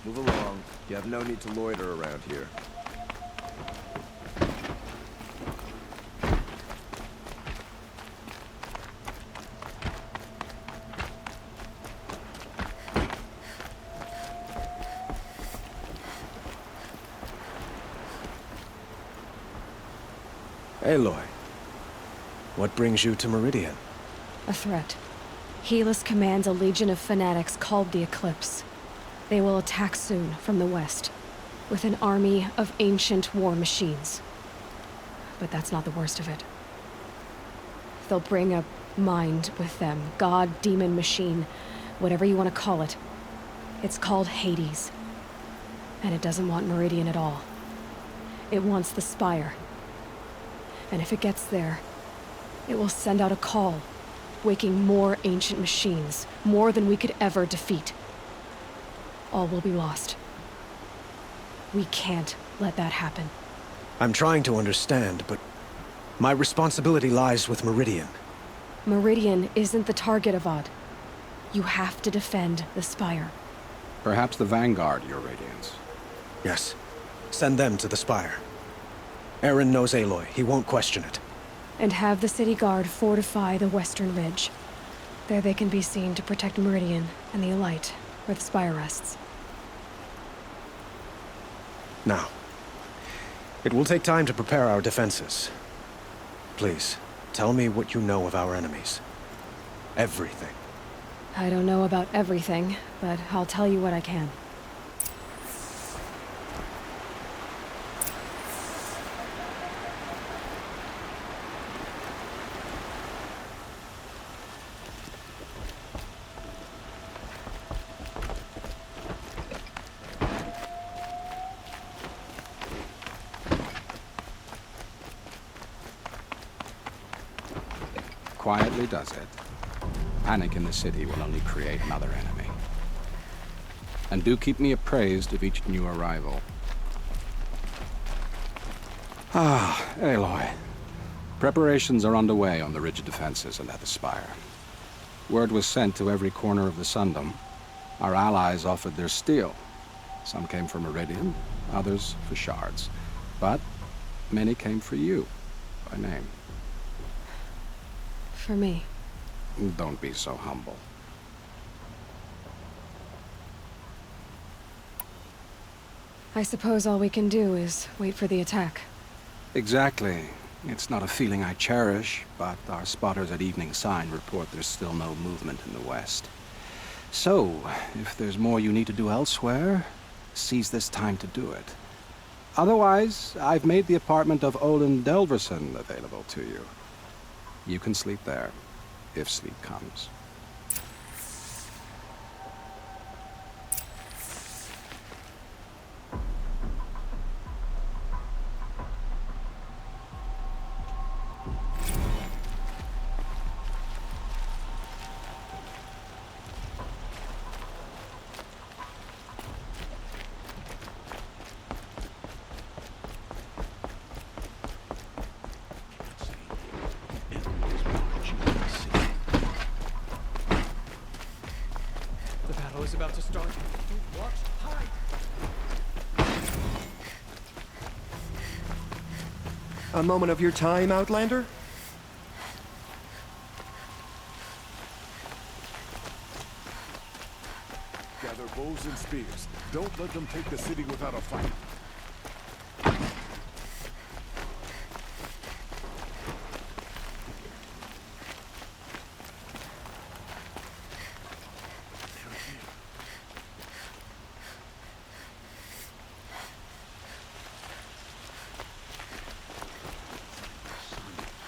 Move along. You have no need to loiter around here. Aloy, what brings you to Meridian? A threat. Helis commands a legion of fanatics called the Eclipse. They will attack soon from the west, with an army of ancient war machines. But that's not the worst of it. They'll bring a mind with them, god, demon, machine, whatever you want to call it. It's called Hades. And it doesn't want Meridian at all. It wants the Spire. And if it gets there, it will send out a call, waking more ancient machines, more than we could ever defeat. All will be lost. We can't let that happen. I'm trying to understand, but my responsibility lies with Meridian. Meridian isn't the target, Avad. You have to defend the Spire. Perhaps the Vanguard, Your Radiance. Yes. Send them to the Spire. Aaron knows Aloy. He won't question it. And have the city guard fortify the western ridge. There they can be seen to protect Meridian and the Elite, where the Spire rests. Now, it will take time to prepare our defenses. Please, tell me what you know of our enemies. Everything. I don't know about everything, but I'll tell you what I can. Quietly does it. Panic in the city will only create another enemy. And do keep me appraised of each new arrival. Ah, Aloy. Preparations are underway on the ridge defenses and at the Spire. Word was sent to every corner of the Sundom. Our allies offered their steel. Some came for Meridian, others for shards. But many came for you, by name. For me. Don't be so humble. I suppose all we can do is wait for the attack. Exactly. It's not a feeling I cherish, but our spotters at Evening Sign report there's still no movement in the west. So, if there's more you need to do elsewhere, seize this time to do it. Otherwise, I've made the apartment of Olin Delverson available to you. You can sleep there, if sleep comes. About to start. Watch, hide. A moment of your time, Outlander? Gather bows and spears. Don't let them take the city without a fight.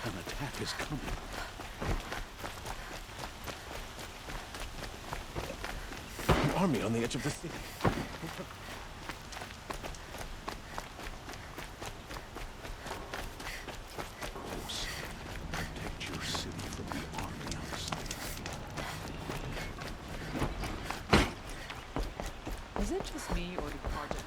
An attack is coming. An army on the edge of the city. Protect your city from the army outside. Is it just me, or do parts of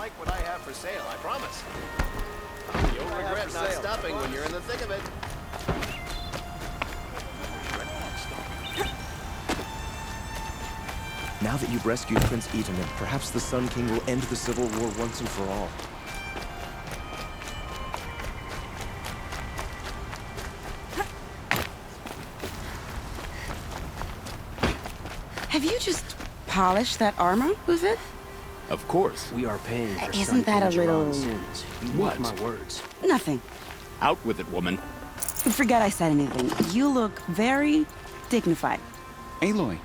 like what I have for sale, I promise. You'll regret not stopping when you're in the thick of it. Now that you've rescued Prince Etamid, perhaps the Sun King will end the Civil War once and for all. Have you just polished that armor with it? Of course. We are paying for Isn't that a little... sins. You What? mark my words. Nothing. Out with it, woman. Forget I said anything. You look very dignified. Aloy,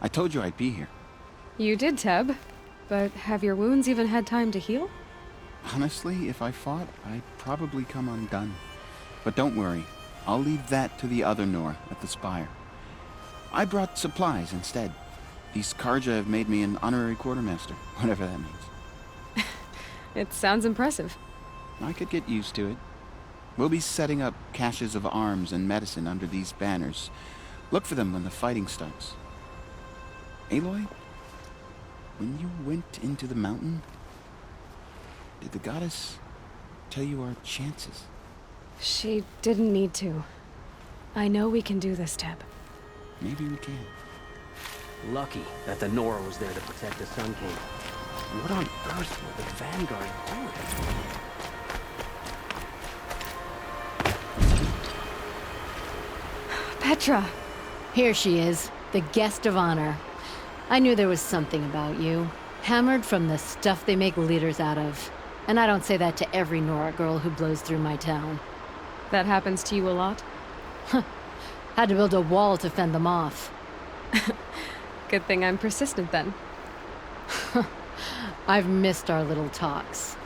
I told you I'd be here. You did, Teb. But have your wounds even had time to heal? Honestly, if I fought, I'd probably come undone. But don't worry, I'll leave that to the other Nora at the Spire. I brought supplies instead. These Karja have made me an honorary quartermaster, whatever that means. It sounds impressive. I could get used to it. We'll be setting up caches of arms and medicine under these banners. Look for them when the fighting starts. Aloy, when you went into the mountain, did the goddess tell you our chances? She didn't need to. I know we can do this, Teb. Maybe we can. Lucky that the Nora was there to protect the Sun King. What on earth were the Vanguard doing? Petra! Here she is, the guest of honor. I knew there was something about you. Hammered from the stuff they make leaders out of. And I don't say that to every Nora girl who blows through my town. That happens to you a lot? Had to build a wall to fend them off. Good thing I'm persistent then. I've missed our little talks.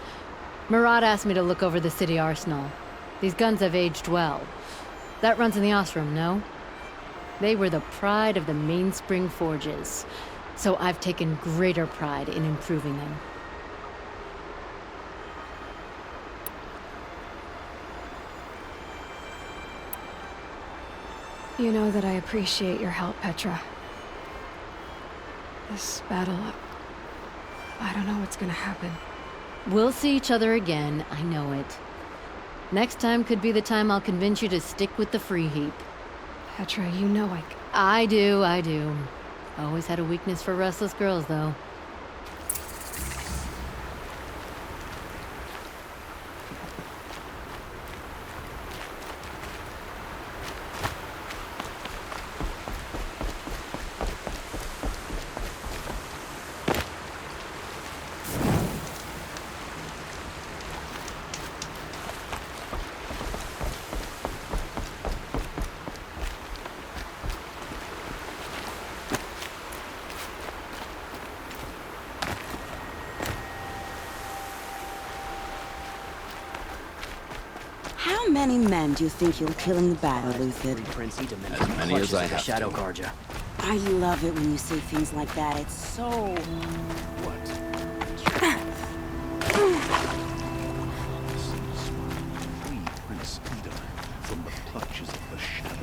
Murad asked me to look over the city arsenal. These guns have aged well. That runs in the Ostrom, no? They were the pride of the Mainspring Forges, so I've taken greater pride in improving them. You know that I appreciate your help, Petra. This battle, I don't know what's gonna happen. We'll see each other again, I know it. Next time could be the time I'll convince you to stick with the free heap. Petra, you know I do. Always had a weakness for restless girls, though. How many men do you think you'll kill in the battle, Luthid? Prince Etamid. As many as I The have Shadow to. Karja. I love it when you say things like that. It's so... What? Free Prince Etamid from the clutches of the Shadow.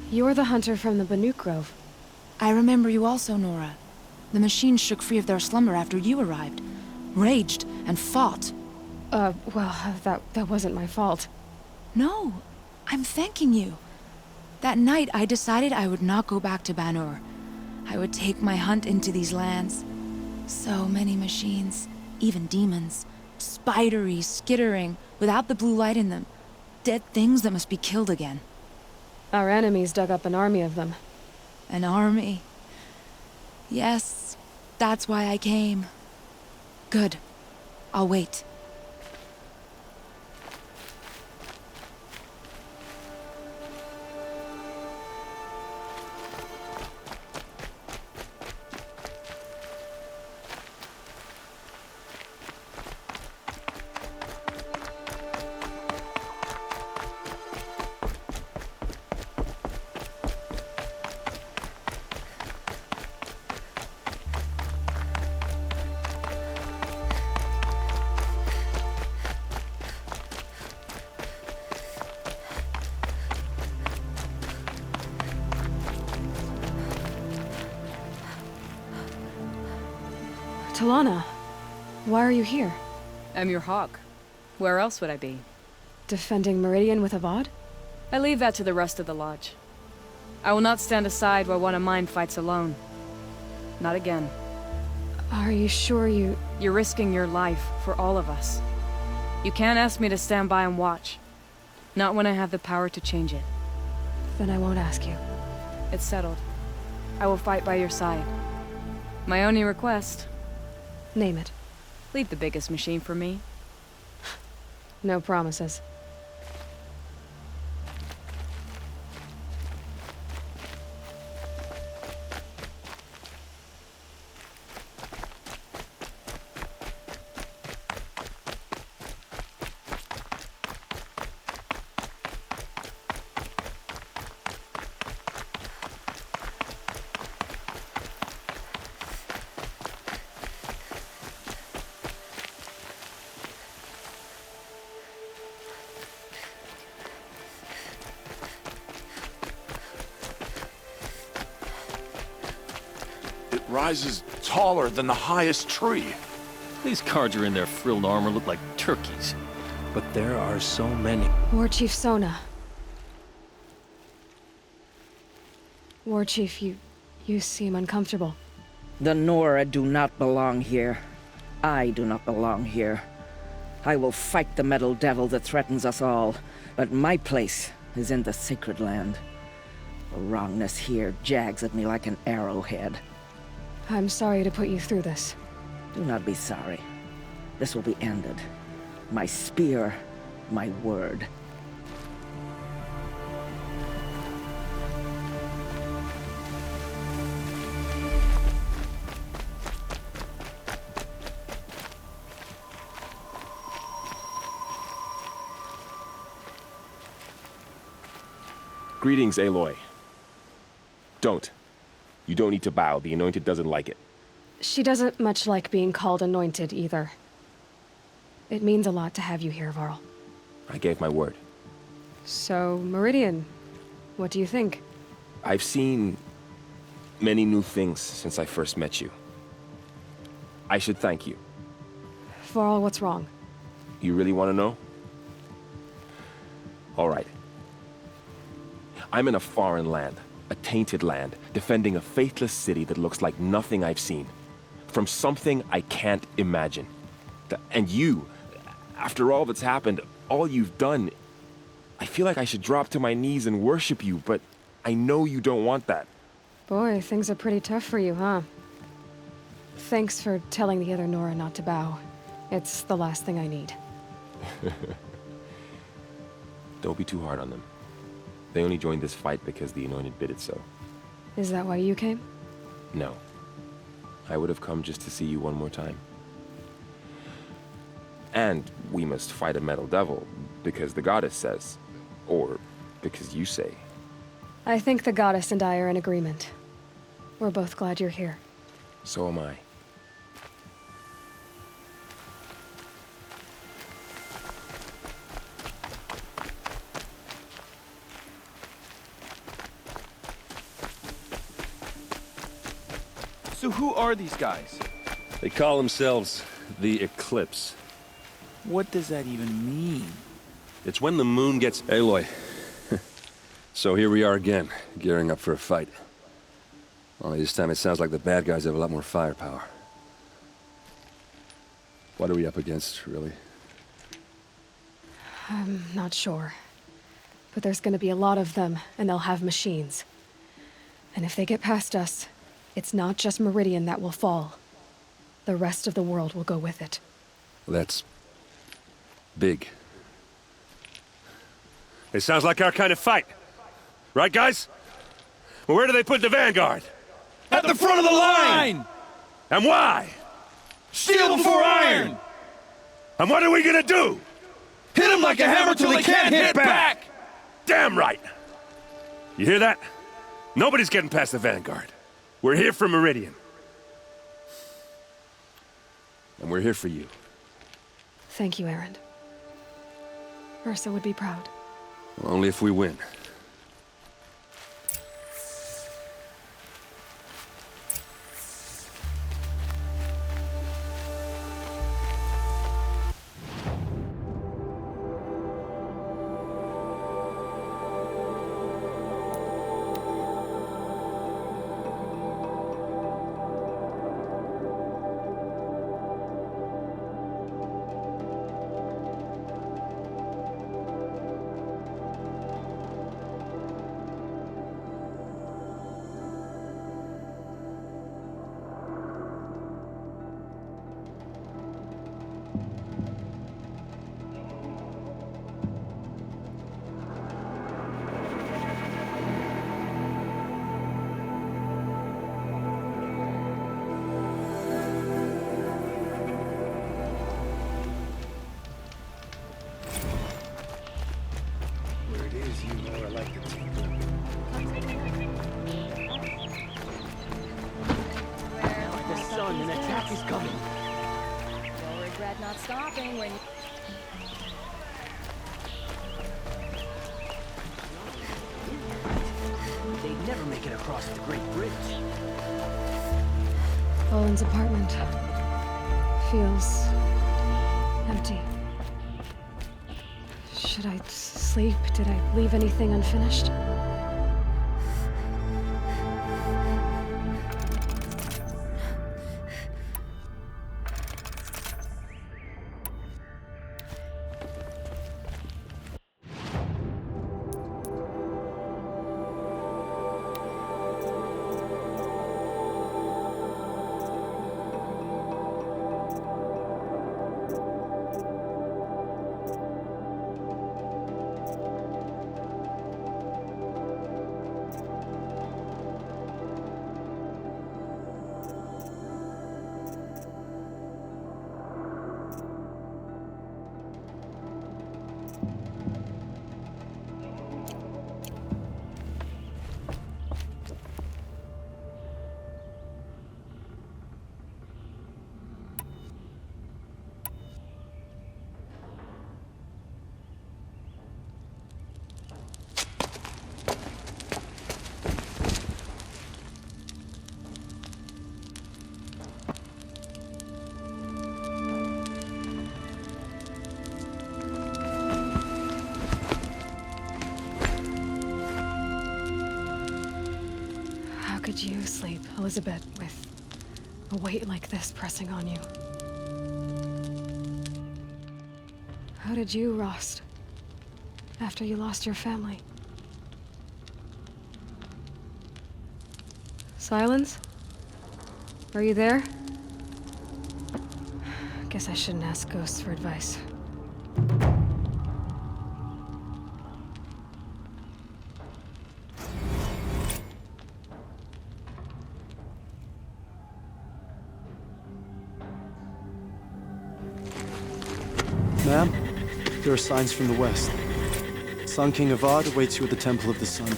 You're the hunter from the Banuk Grove. I remember you also, Nora. The machines shook free of their slumber after you arrived. Raged and fought. Well, that wasn't my fault. No, I'm thanking you. That night, I decided I would not go back to Banur. I would take my hunt into these lands. So many machines, even demons. Spidery, skittering, without the blue light in them. Dead things that must be killed again. Our enemies dug up an army of them. An army? Yes, that's why I came. Good. I'll wait. Talana, why are you here? I'm your hawk. Where else would I be? Defending Meridian with Avad? I leave that to the rest of the Lodge. I will not stand aside while one of mine fights alone. Not again. Are you sure you... You're risking your life for all of us. You can't ask me to stand by and watch. Not when I have the power to change it. Then I won't ask you. It's settled. I will fight by your side. My only request... Name it. Leave the biggest machine for me. No promises. It rises taller than the highest tree. These cards are in their frilled armor look like turkeys. But there are so many. War Chief Sona. War Chief, you seem uncomfortable. The Nora do not belong here. I do not belong here. I will fight the metal devil that threatens us all, but my place is in the sacred land. The wrongness here jags at me like an arrowhead. I'm sorry to put you through this. Do not be sorry. This will be ended. My spear, my word. Greetings, Aloy. Don't. You don't need to bow. The Anointed doesn't like it. She doesn't much like being called Anointed, either. It means a lot to have you here, Varl. I gave my word. So, Meridian, what do you think? I've seen many new things since I first met you. I should thank you. Varl, what's wrong? You really want to know? All right. I'm in a foreign land, a tainted land, defending a faithless city that looks like nothing I've seen. From something I can't imagine. And you, after all that's happened, all you've done, I feel like I should drop to my knees and worship you, but I know you don't want that. Boy, things are pretty tough for you, huh? Thanks for telling the other Nora not to bow. It's the last thing I need. Don't be too hard on them. They only joined this fight because the Anointed bid it so. Is that why you came? No. I would have come just to see you one more time. And we must fight a metal devil, because the goddess says. Or because you say. I think the goddess and I are in agreement. We're both glad you're here. So am I. So who are these guys? They call themselves the Eclipse. What does that even mean? It's when the moon gets... Aloy. So here we are again, gearing up for a fight. Only this time it sounds like the bad guys have a lot more firepower. What are we up against, really? I'm not sure. But there's gonna be a lot of them, and they'll have machines. And if they get past us, It's not just Meridian that will fall. The rest of the world will go with it. That's big. It sounds like our kind of fight. Right, guys? Well, where do they put the Vanguard? At the front of the line! And why? Steel before iron! And what are we gonna do? Hit them like a hammer till they can't hit back! Damn right! You hear that? Nobody's getting past the Vanguard. We're here for Meridian. And we're here for you. Thank you, Aaron. Ursa would be proud. Well, only if we win. An attack is coming. You'll regret not stopping when... They'd never make it across the Great Bridge. Owen's apartment feels empty. Should I sleep? Did I leave anything unfinished? How could you sleep, Elizabeth, with a weight like this pressing on you? How did you, Rost, after you lost your family? Silence? Are you there? Guess I shouldn't ask ghosts for advice. Ma'am, there are signs from the west. Sun King Avad awaits you at the Temple of the Sun.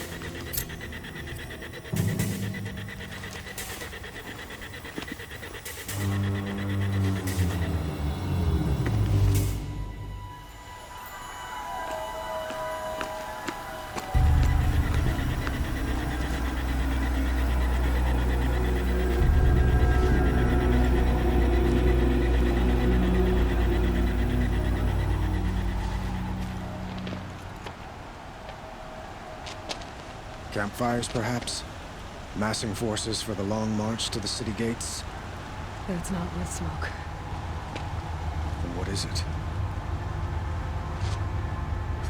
Campfires, perhaps? Massing forces for the long march to the city gates? That's not with smoke. Then what is it?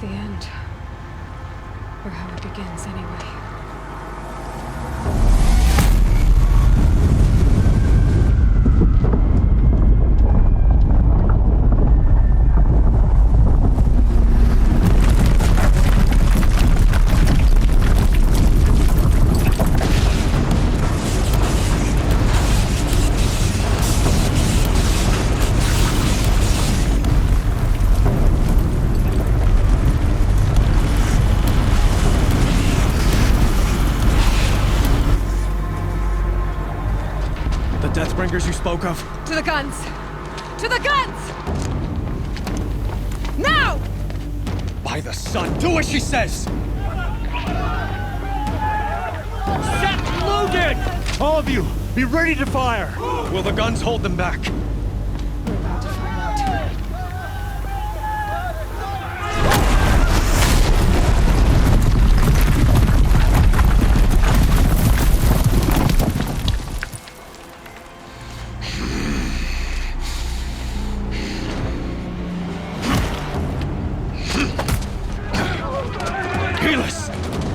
The end. Or how it begins, anyway. The Deathbringers you spoke of? To the guns! To the guns! Now! By the sun, do as she says! Set loaded! All of you, be ready to fire! Will the guns hold them back? We're about to find out.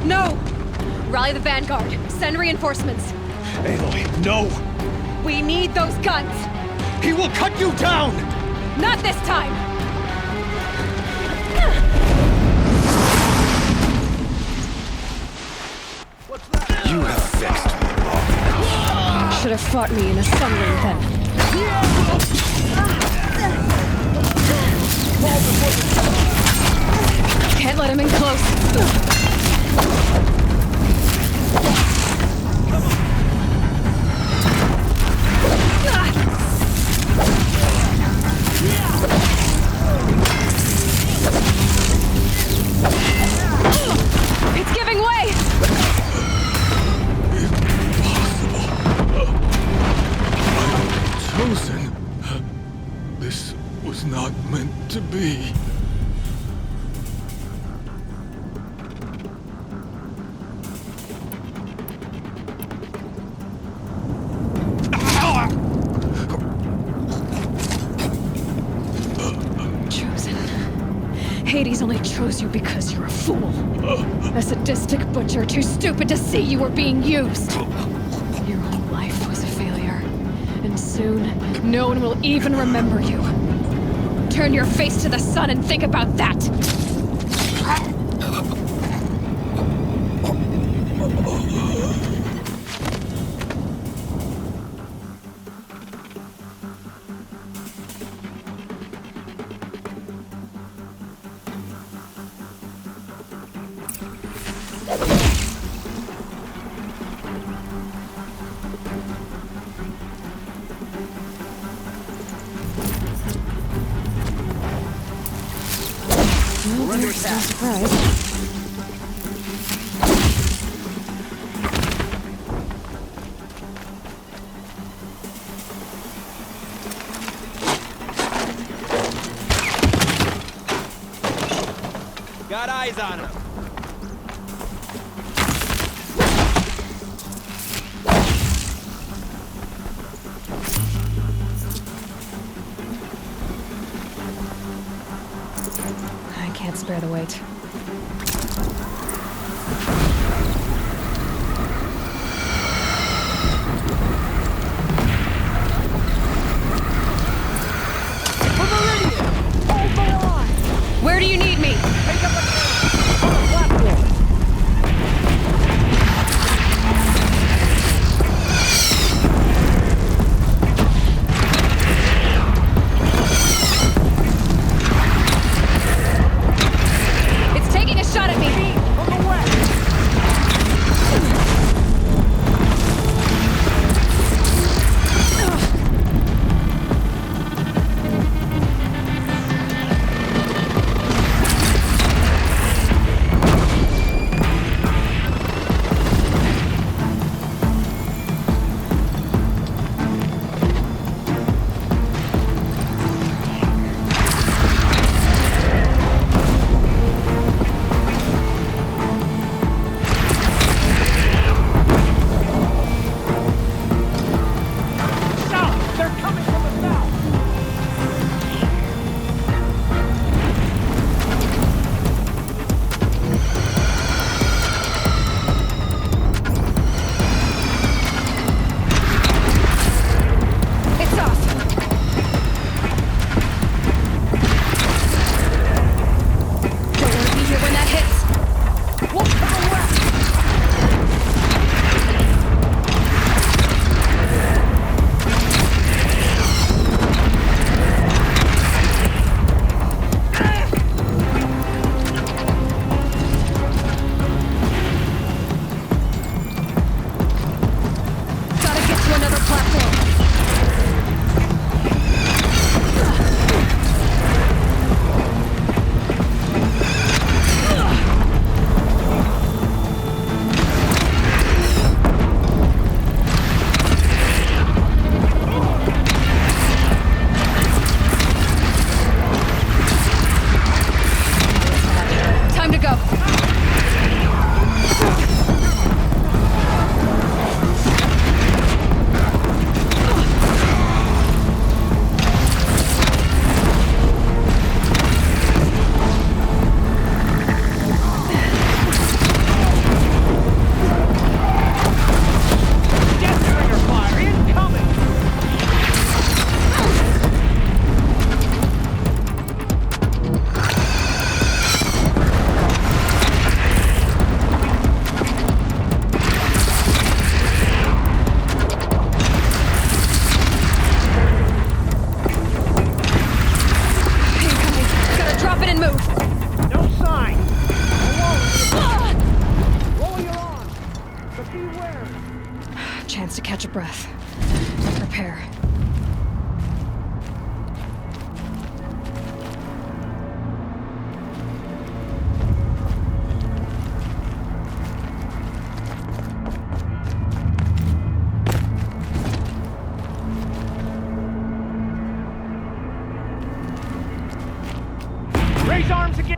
No! Rally the vanguard. Send reinforcements. Aloy, no! We need those guns! He will cut you down! Not this time! You have fixed me long enough. Should have fought me in a sunring then. Can't let him in close. It's giving way! Chosen. This was not meant to be. Chosen. Hades only chose you because you're a fool. A sadistic butcher too stupid to see you were being used. Your whole life was a failure. And soon, no one will even remember you. Turn your face to the sun and think about that! Still surprised. Got eyes on him. I can't spare the weight. Where do you need me? Pick up a platform. Raise arms again!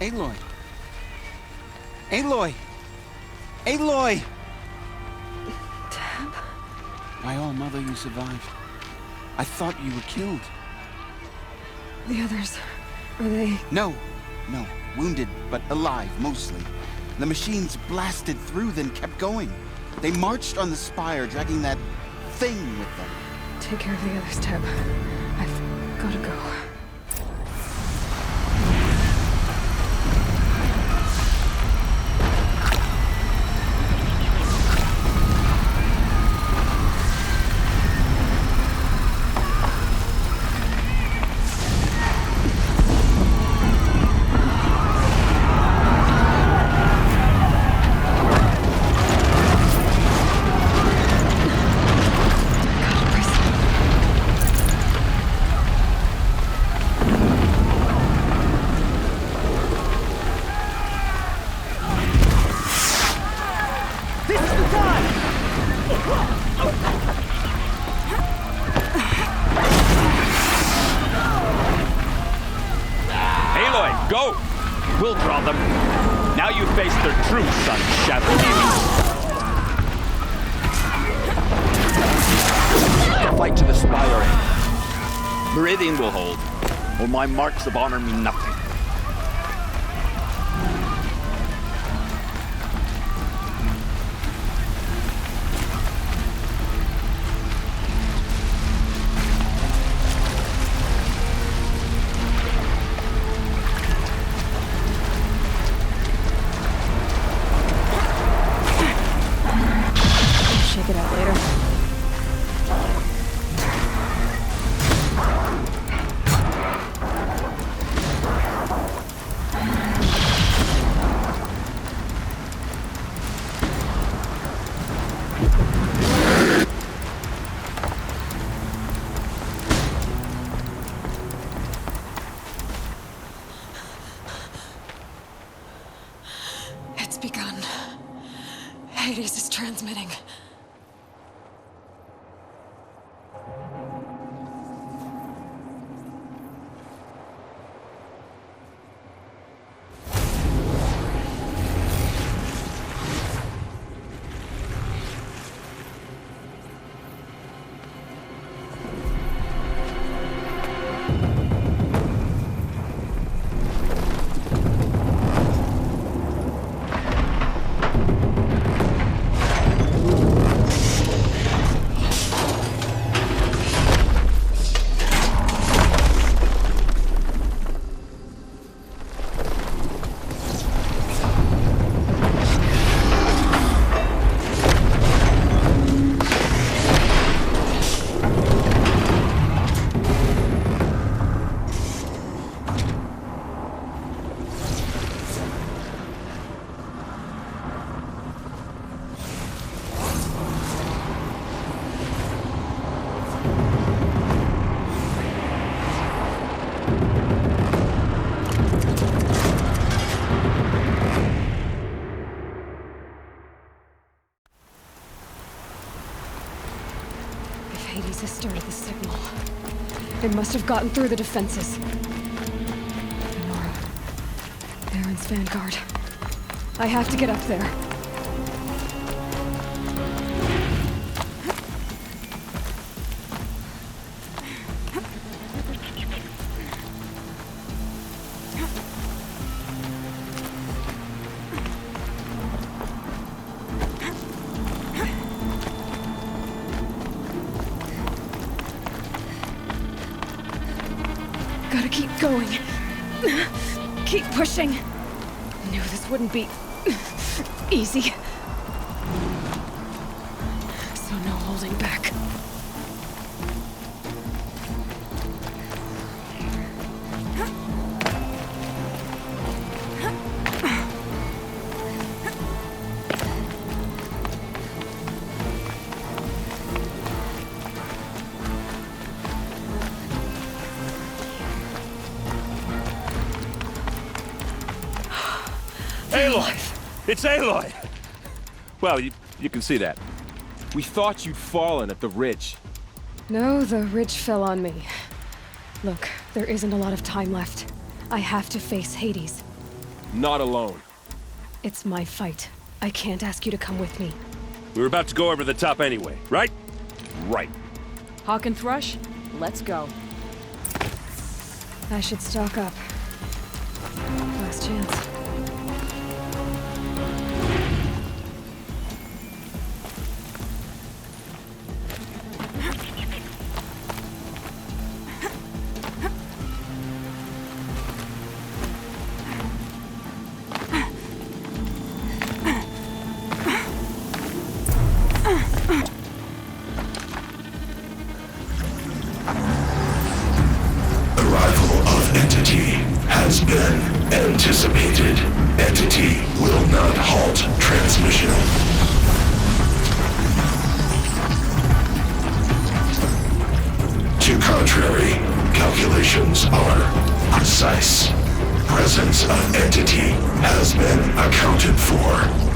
Aloy! Aloy! Aloy! Dad? My all-mother, you survived. I thought you were killed. The others, are they... No. Wounded, but alive, mostly. The machines blasted through, then kept going. They marched on the spire, dragging that thing with them. Take care of the others, Teb. I've gotta go. Go! We'll draw them. Now you face their true son, Shadow. Fight to the spire. Meridian will hold, or my marks of honor mean nothing. It's begun. Hades is transmitting. Hades has started the signal. It must have gotten through the defenses. Nora. Baron's vanguard. I have to get up there. Gotta keep going. Keep pushing. Knew this wouldn't be easy. So no holding back. Aloy! It's Aloy! Well, you can see that. We thought you'd fallen at the ridge. No, the ridge fell on me. Look, there isn't a lot of time left. I have to face Hades. Not alone. It's my fight. I can't ask you to come with me. We were about to go over the top anyway, right? Right. Hawk and Thrush, let's go. I should stock up. Last chance. halt transmission. To contrary, calculations are precise. Presence of entity has been accounted for.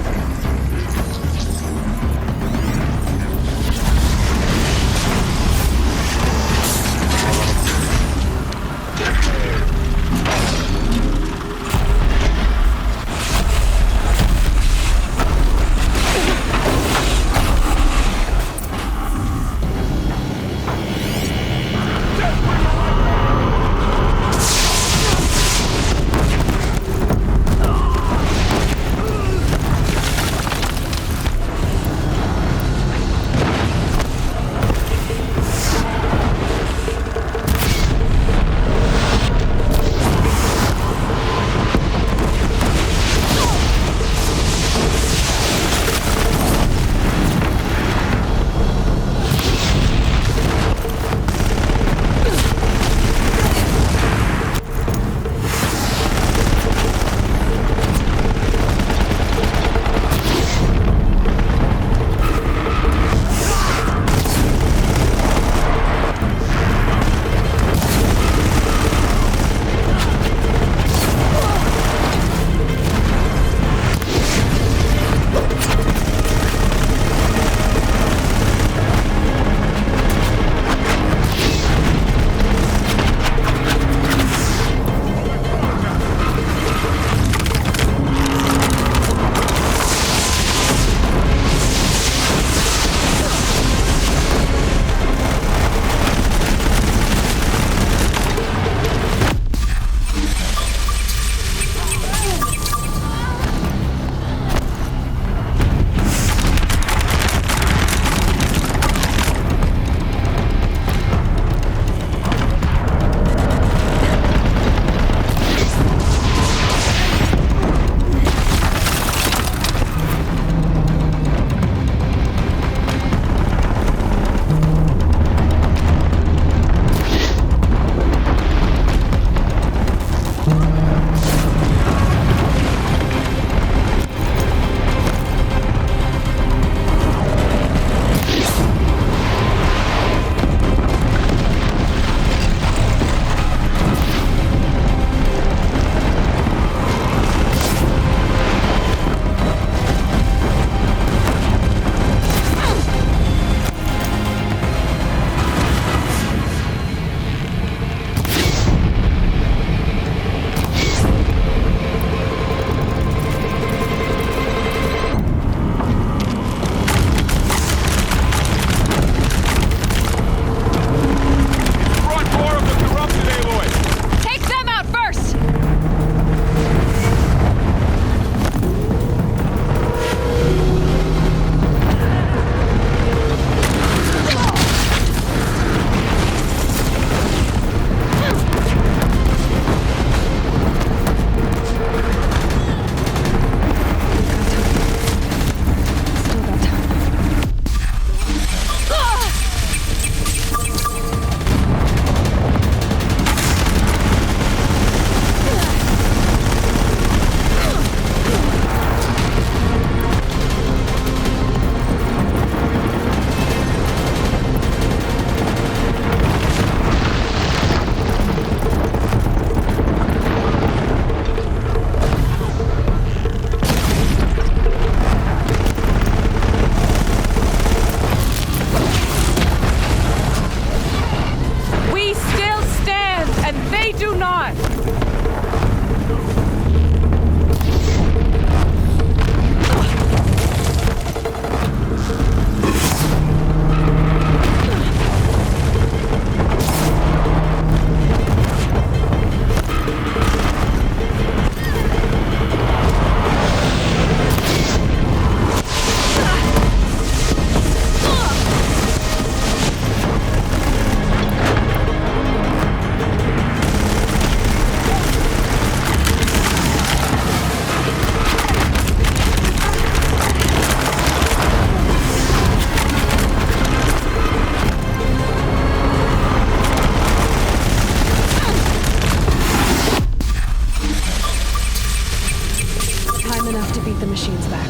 take the machines back.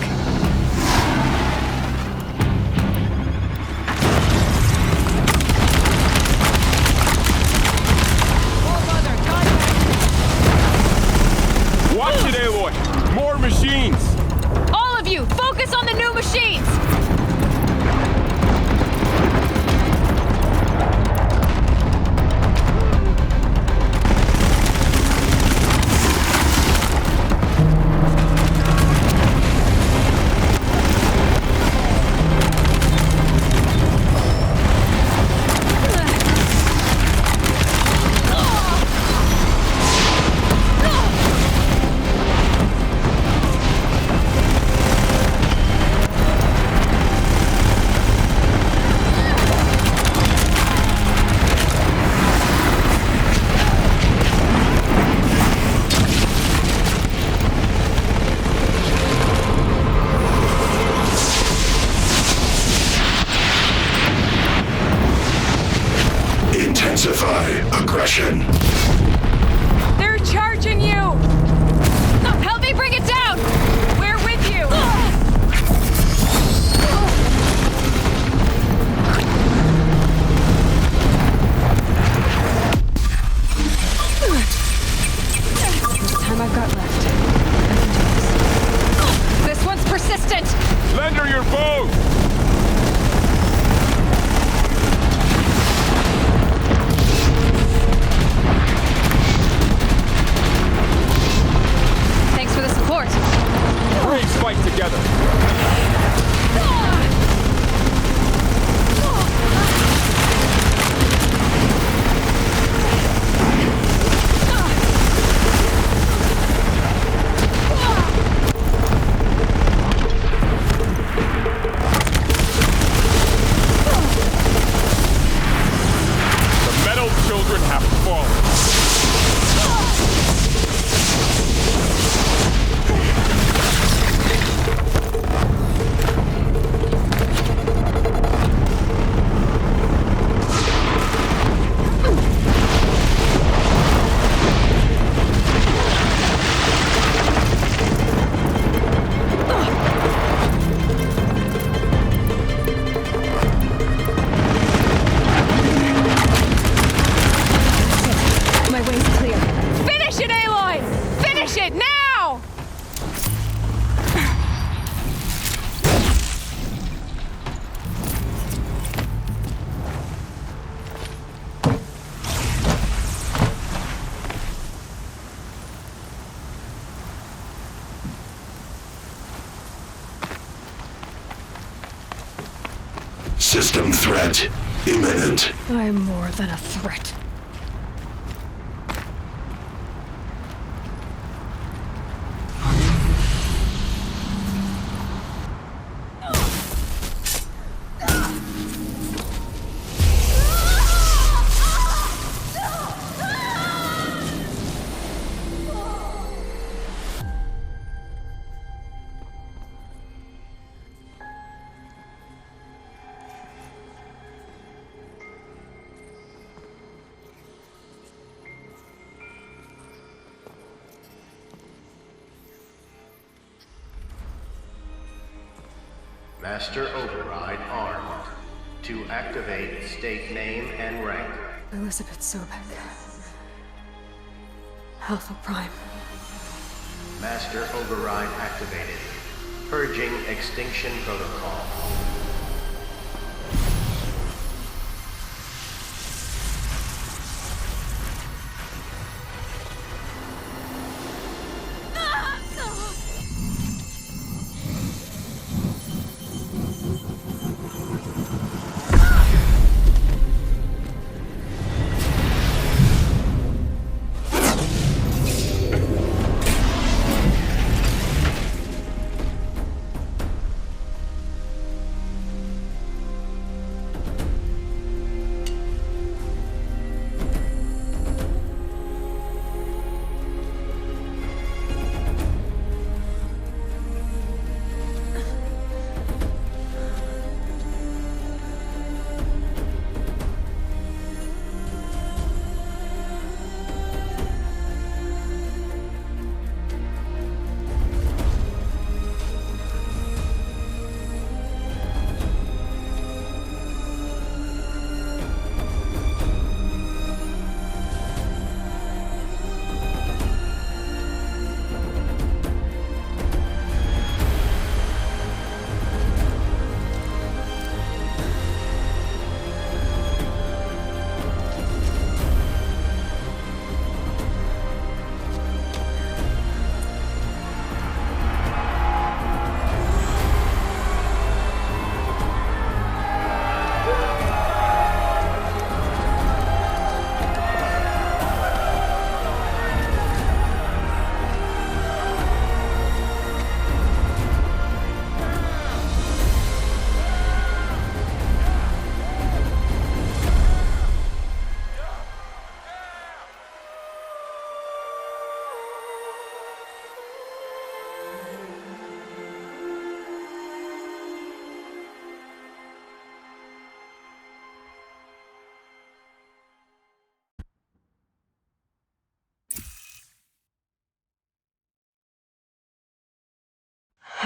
Watch it, Aloy! More machines! All of you, focus on the new machines! Intensify aggression. They're charging you! Help me bring it down! We're with you! The time I've got left. I can do this. This one's persistent! Lend her your bow! Thanks for the support. Braves fight together. The metal children have fallen. My way's clear. Finish it, Aloy! Finish it now! System threat imminent. I'm more than a threat. Master Override armed. To activate, state name and rank. Elizabeth Sobek. Alpha Prime. Master Override activated. Purging extinction protocol.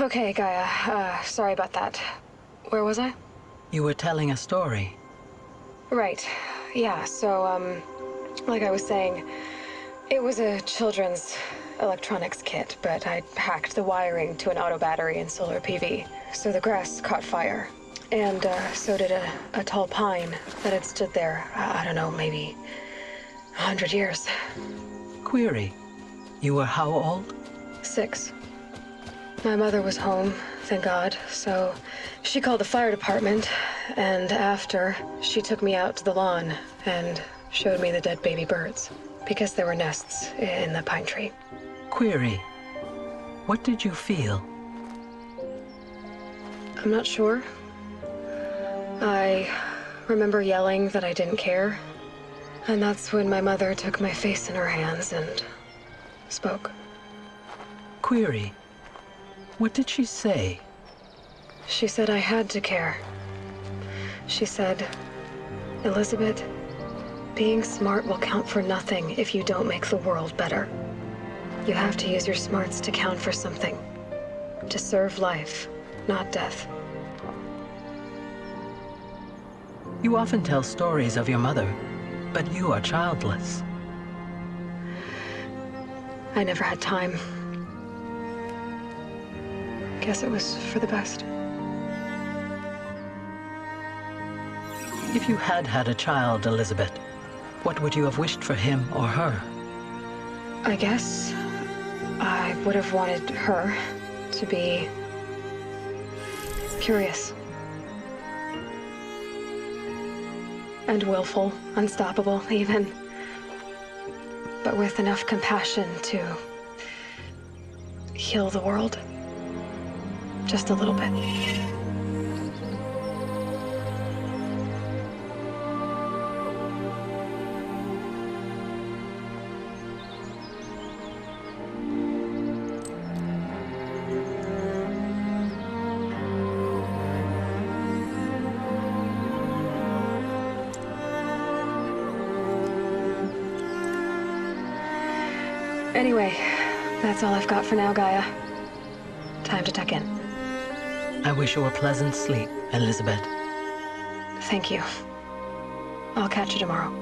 Okay, Gaia. Sorry about that. Where was I? You were telling a story. Right. Yeah, so, like I was saying, it was a children's electronics kit, but I'd hacked the wiring to an auto battery and solar PV. So the grass caught fire. And, so did a tall pine that had stood there, I don't know, maybe 100 years. Query. You were how old? 6. My mother was home, thank God, so she called the fire department, and after, she took me out to the lawn and showed me the dead baby birds, because there were nests in the pine tree. Query. What did you feel? I'm not sure. I remember yelling that I didn't care, and that's when my mother took my face in her hands and spoke. Query. What did she say? She said I had to care. She said, Elizabeth, being smart will count for nothing if you don't make the world better. You have to use your smarts to count for something. To serve life, not death. You often tell stories of your mother, but you are childless. I never had time. Guess it was for the best. If you had had a child, Elizabeth, what would you have wished for him or her? I guess I would have wanted her to be curious. And willful, unstoppable, even. But with enough compassion to heal the world. Just a little bit. Anyway, that's all I've got for now, Gaia. Time to tuck in. I wish you a pleasant sleep, Elizabeth. Thank you. I'll catch you tomorrow.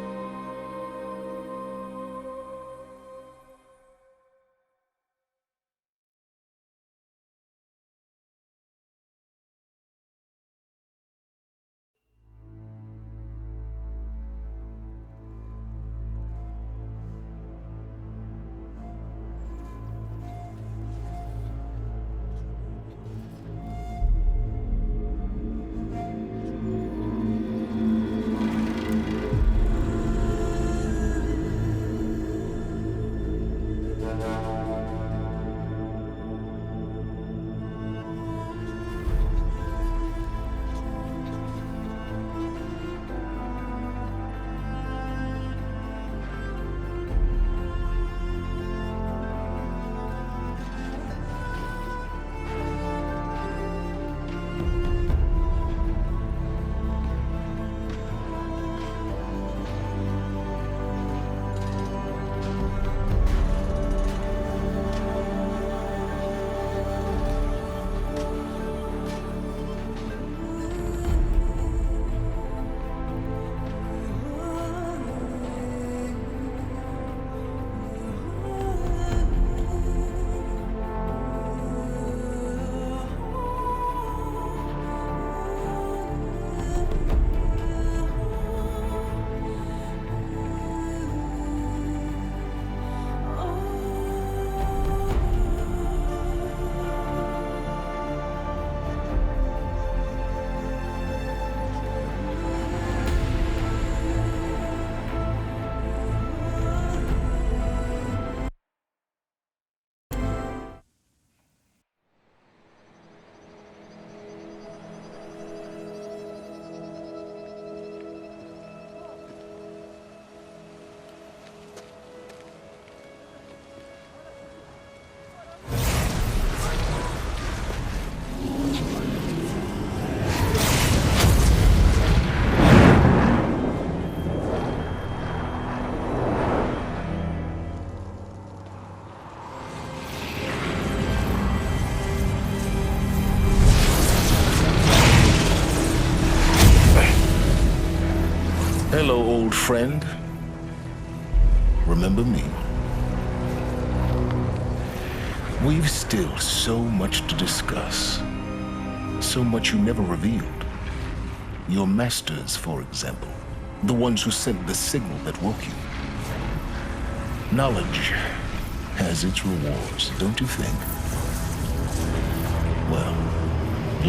Hello, old friend. Remember me? We've still so much to discuss. So much you never revealed. Your masters, for example. The ones who sent the signal that woke you. Knowledge has its rewards, don't you think? Well,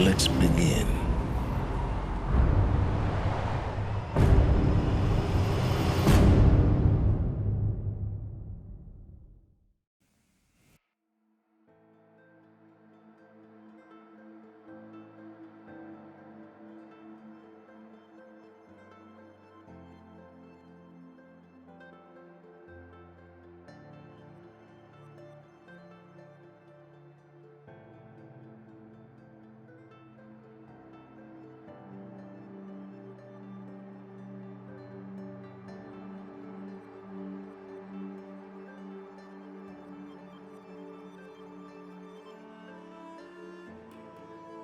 let's begin.